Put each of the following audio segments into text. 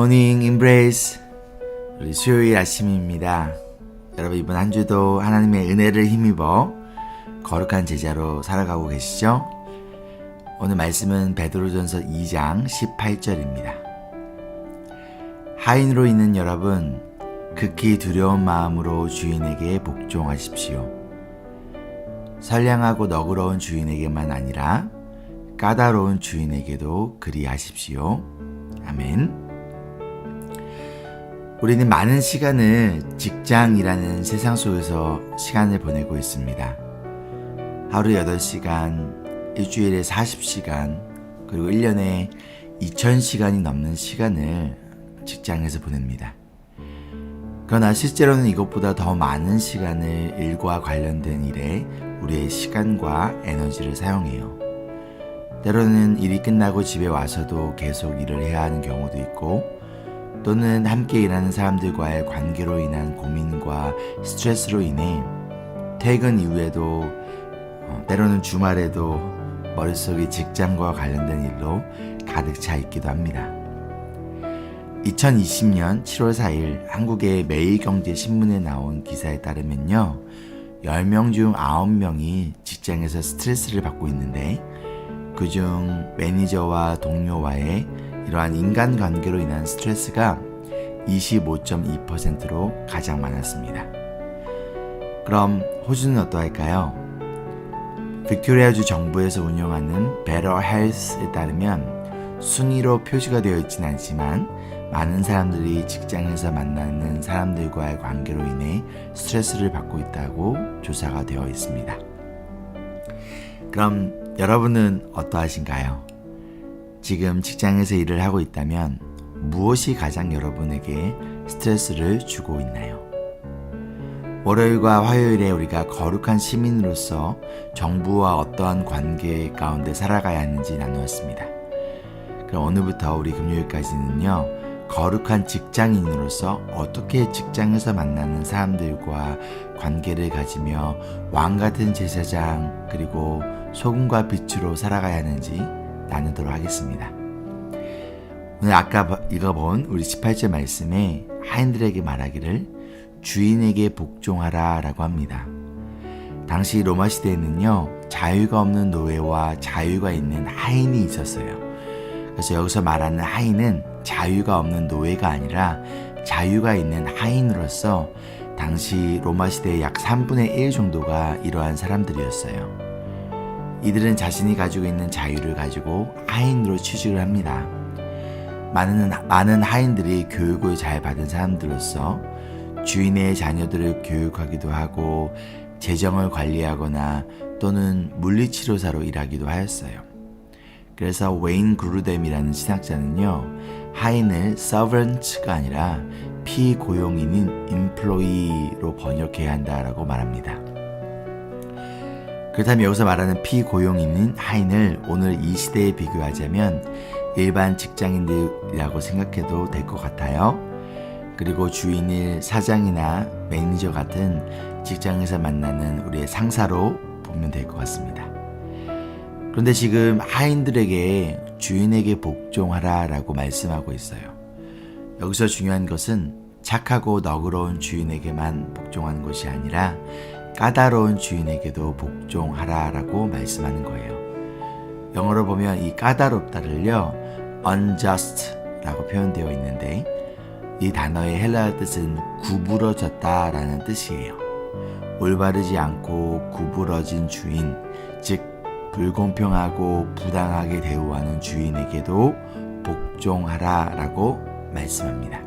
굿모닝 임브레이스. 우리 수요일 아침입니다. 여러분 이번 한 주도 하나님의 은혜를 힘입어 거룩한 제자로 살아가고 계시죠? 오늘 말씀은 베드로전서 2장 18절입니다. 하인으로 있는 여러분, 극히 두려운 마음으로 주인에게 복종하십시오. 선량하고 너그러운 주인에게만 아니라 까다로운 주인에게도 그리하십시오. 아멘. 우리는 많은 시간을 직장이라는 세상 속에서 시간을 보내고 있습니다. 하루 8시간, 일주일에 40시간, 그리고 1년에 2000시간이 넘는 시간을 직장에서 보냅니다. 그러나 실제로는 이것보다 더 많은 시간을 일과 관련된 일에 우리의 시간과 에너지를 사용해요. 때로는 일이 끝나고 집에 와서도 계속 일을 해야 하는 경우도 있고, 또는 함께 일하는 사람들과의 관계로 인한 고민과 스트레스로 인해 퇴근 이후에도 때로는 주말에도 머릿속이 직장과 관련된 일로 가득 차 있기도 합니다. 2020년 7월 4일 한국의 매일경제신문에 나온 기사에 따르면요, 10명 중 9명이 직장에서 스트레스를 받고 있는데, 그중 매니저와 동료와의 이러한 인간관계로 인한 스트레스가 25.2%로 가장 많았습니다. 그럼 호주는 어떠할까요? 빅토리아주 정부에서 운영하는 Better Health에 따르면 순위로 표시가 되어 있지는 않지만 많은 사람들이 직장에서 만나는 사람들과의 관계로 인해 스트레스를 받고 있다고 조사가 되어 있습니다. 그럼 여러분은 어떠하신가요? 지금 직장에서 일을 하고 있다면 무엇이 가장 여러분에게 스트레스를 주고 있나요? 월요일과 화요일에 우리가 거룩한 시민으로서 정부와 어떠한 관계 가운데 살아가야 하는지 나누었습니다. 그럼 오늘부터 우리 금요일까지는요, 거룩한 직장인으로서 어떻게 직장에서 만나는 사람들과 관계를 가지며 왕같은 제사장 그리고 소금과 빛으로 살아가야 하는지 나누도록 하겠습니다. 오늘 아까 읽어본 우리 18절 말씀에 하인들에게 말하기를 주인에게 복종하라 라고 합니다. 당시 로마 시대에는요, 자유가 없는 노예와 자유가 있는 하인이 있었어요. 그래서 여기서 말하는 하인은 자유가 없는 노예가 아니라 자유가 있는 하인으로서 당시 로마 시대의 약 3분의 1 정도가 이러한 사람들이었어요. 이들은 자신이 가지고 있는 자유를 가지고 하인으로 취직을 합니다. 많은 하인들이 교육을 잘 받은 사람들로서 주인의 자녀들을 교육하기도 하고 재정을 관리하거나 또는 물리치료사로 일하기도 하였어요. 그래서 웨인 그루뎀이라는 신학자는요, 하인을 servant가 아니라 피고용인인 employee로 번역해야 한다라고 말합니다. 그렇다면 여기서 말하는 피고용인인 하인을 오늘 이 시대에 비교하자면 일반 직장인들이라고 생각해도 될 것 같아요. 그리고 주인을 사장이나 매니저 같은 직장에서 만나는 우리의 상사로 보면 될 것 같습니다. 그런데 지금 하인들에게 주인에게 복종하라 라고 말씀하고 있어요. 여기서 중요한 것은 착하고 너그러운 주인에게만 복종하는 것이 아니라 까다로운 주인에게도 복종하라 라고 말씀하는 거예요. 영어로 보면 이 까다롭다를요, unjust 라고 표현되어 있는데, 이 단어의 헬라어 뜻은 구부러졌다 라는 뜻이에요. 올바르지 않고 구부러진 주인, 즉 불공평하고 부당하게 대우하는 주인에게도 복종하라 라고 말씀합니다.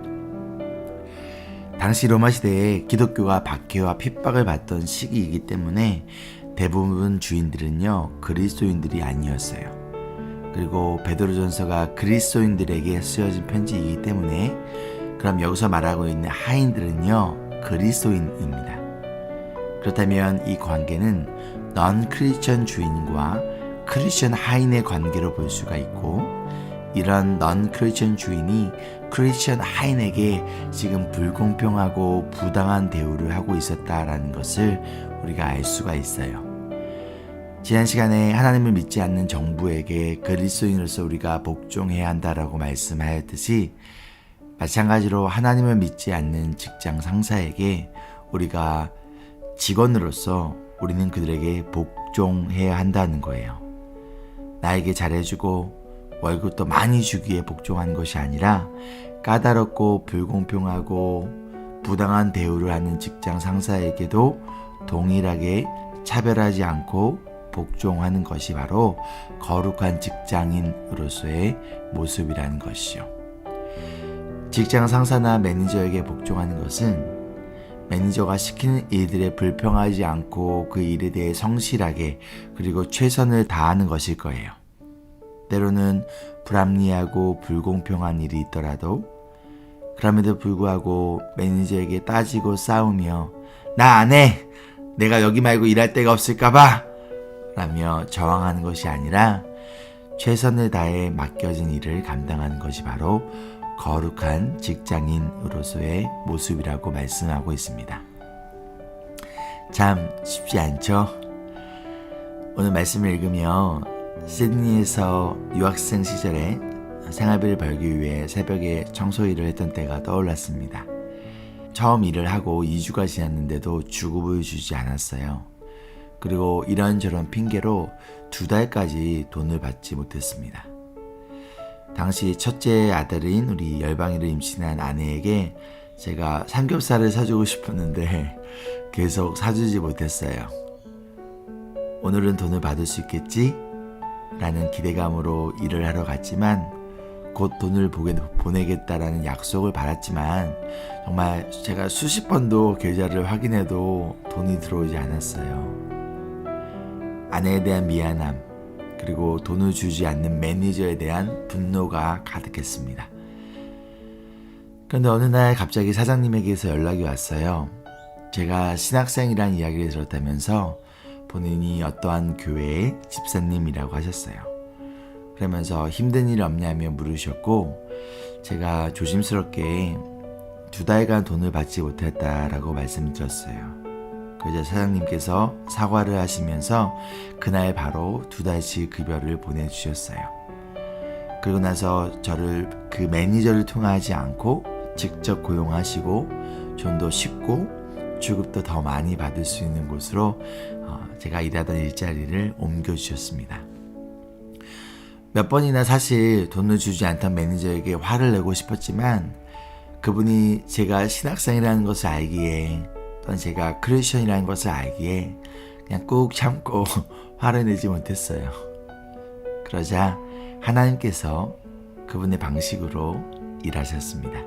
당시 로마 시대에 기독교가 박해와 핍박을 받던 시기이기 때문에 대부분 주인들은요, 그리스도인들이 아니었어요. 그리고 베드로전서가 그리스도인들에게 쓰여진 편지이기 때문에 그럼 여기서 말하고 있는 하인들은요, 그리스도인입니다. 그렇다면 이 관계는 non-크리스천 주인과 크리스천 하인의 관계로 볼 수가 있고, 이런 non-크리스천 주인이 크리스천 하인에게 지금 불공평하고 부당한 대우를 하고 있었다라는 것을 우리가 알 수가 있어요. 지난 시간에 하나님을 믿지 않는 정부에게 그리스도인으로서 우리가 복종해야 한다라고 말씀하였듯이 마찬가지로 하나님을 믿지 않는 직장 상사에게 우리가 직원으로서 우리는 그들에게 복종해야 한다는 거예요. 나에게 잘해주고 월급도 많이 주기에 복종하는 것이 아니라 까다롭고 불공평하고 부당한 대우를 하는 직장 상사에게도 동일하게 차별하지 않고 복종하는 것이 바로 거룩한 직장인으로서의 모습이라는 것이죠. 직장 상사나 매니저에게 복종하는 것은 매니저가 시키는 일들에 불평하지 않고 그 일에 대해 성실하게 그리고 최선을 다하는 것일 거예요. 때로는 불합리하고 불공평한 일이 있더라도 그럼에도 불구하고 매니저에게 따지고 싸우며 나 안 해! 내가 여기 말고 일할 데가 없을까봐! 라며 저항하는 것이 아니라 최선을 다해 맡겨진 일을 감당하는 것이 바로 거룩한 직장인으로서의 모습이라고 말씀하고 있습니다. 참 쉽지 않죠? 오늘 말씀을 읽으며 시드니에서 유학생 시절에 생활비를 벌기 위해 새벽에 청소 일을 했던 때가 떠올랐습니다. 처음 일을 하고 2주가 지났는데도 주급을 주지 않았어요. 그리고 이런저런 핑계로 2달까지 돈을 받지 못했습니다. 당시 첫째 아들인 우리 열방이를 임신한 아내에게 제가 삼겹살을 사주고 싶었는데 계속 사주지 못했어요. 오늘은 돈을 받을 수 있겠지? 라는 기대감으로 일을 하러 갔지만 곧 돈을 보내겠다라는 약속을 받았지만 정말 제가 수십 번도 계좌를 확인해도 돈이 들어오지 않았어요. 아내에 대한 미안함 그리고 돈을 주지 않는 매니저에 대한 분노가 가득했습니다. 그런데 어느 날 갑자기 사장님에게서 연락이 왔어요. 제가 신학생이란 이야기를 들었다면서 본인이 어떠한 교회의 집사님이라고 하셨어요. 그러면서 힘든 일 없냐며 물으셨고 제가 조심스럽게 2달간 돈을 받지 못했다라고 말씀드렸어요. 그러자 사장님께서 사과를 하시면서 그날 바로 2달치 급여를 보내주셨어요. 그리고 나서 저를 그 매니저를 통하지 않고 직접 고용하시고 좀 더 쉽고 주급도 더 많이 받을 수 있는 곳으로 제가 일하던 일자리를 옮겨주셨습니다. 몇 번이나 사실 돈을 주지 않던 매니저에게 화를 내고 싶었지만 그분이 제가 신학생이라는 것을 알기에 또한 제가 크리스천이라는 것을 알기에 그냥 꾹 참고 화를 내지 못했어요. 그러자 하나님께서 그분의 방식으로 일하셨습니다.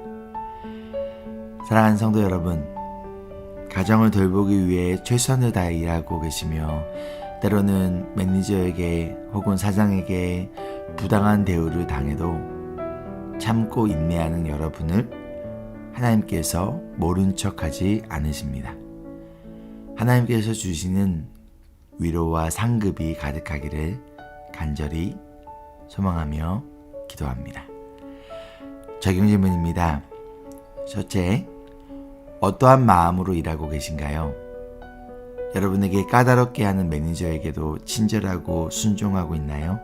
사랑하는 성도 여러분, 가정을 돌보기 위해 최선을 다해 일하고 계시며 때로는 매니저에게 혹은 사장에게 부당한 대우를 당해도 참고 인내하는 여러분을 하나님께서 모른 척하지 않으십니다. 하나님께서 주시는 위로와 상급이 가득하기를 간절히 소망하며 기도합니다. 적용 질문입니다. 첫째, 어떠한 마음으로 일하고 계신가요? 여러분에게 까다롭게 하는 매니저에게도 친절하고 순종하고 있나요?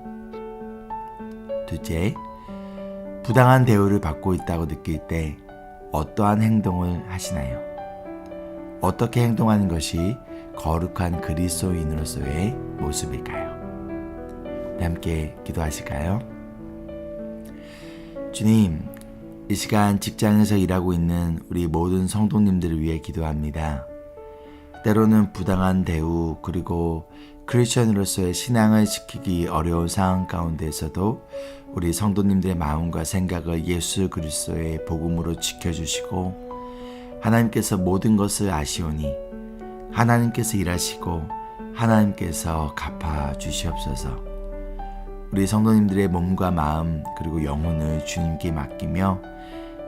둘째, 부당한 대우를 받고 있다고 느낄 때 어떠한 행동을 하시나요? 어떻게 행동하는 것이 거룩한 그리스도인으로서의 모습일까요? 함께 기도하실까요? 주님, 이 시간 직장에서 일하고 있는 우리 모든 성도님들을 위해 기도합니다. 때로는 부당한 대우 그리고 크리스천으로서의 신앙을 지키기 어려운 상황 가운데서도 우리 성도님들의 마음과 생각을 예수 그리스도의 복음으로 지켜주시고 하나님께서 모든 것을 아시오니 하나님께서 일하시고 하나님께서 갚아주시옵소서. 우리 성도님들의 몸과 마음 그리고 영혼을 주님께 맡기며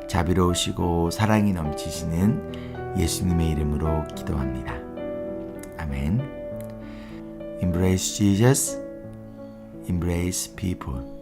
자비로우시고 사랑이 넘치시는 예수님의 이름으로 기도합니다. 아멘. Embrace Jesus, embrace people.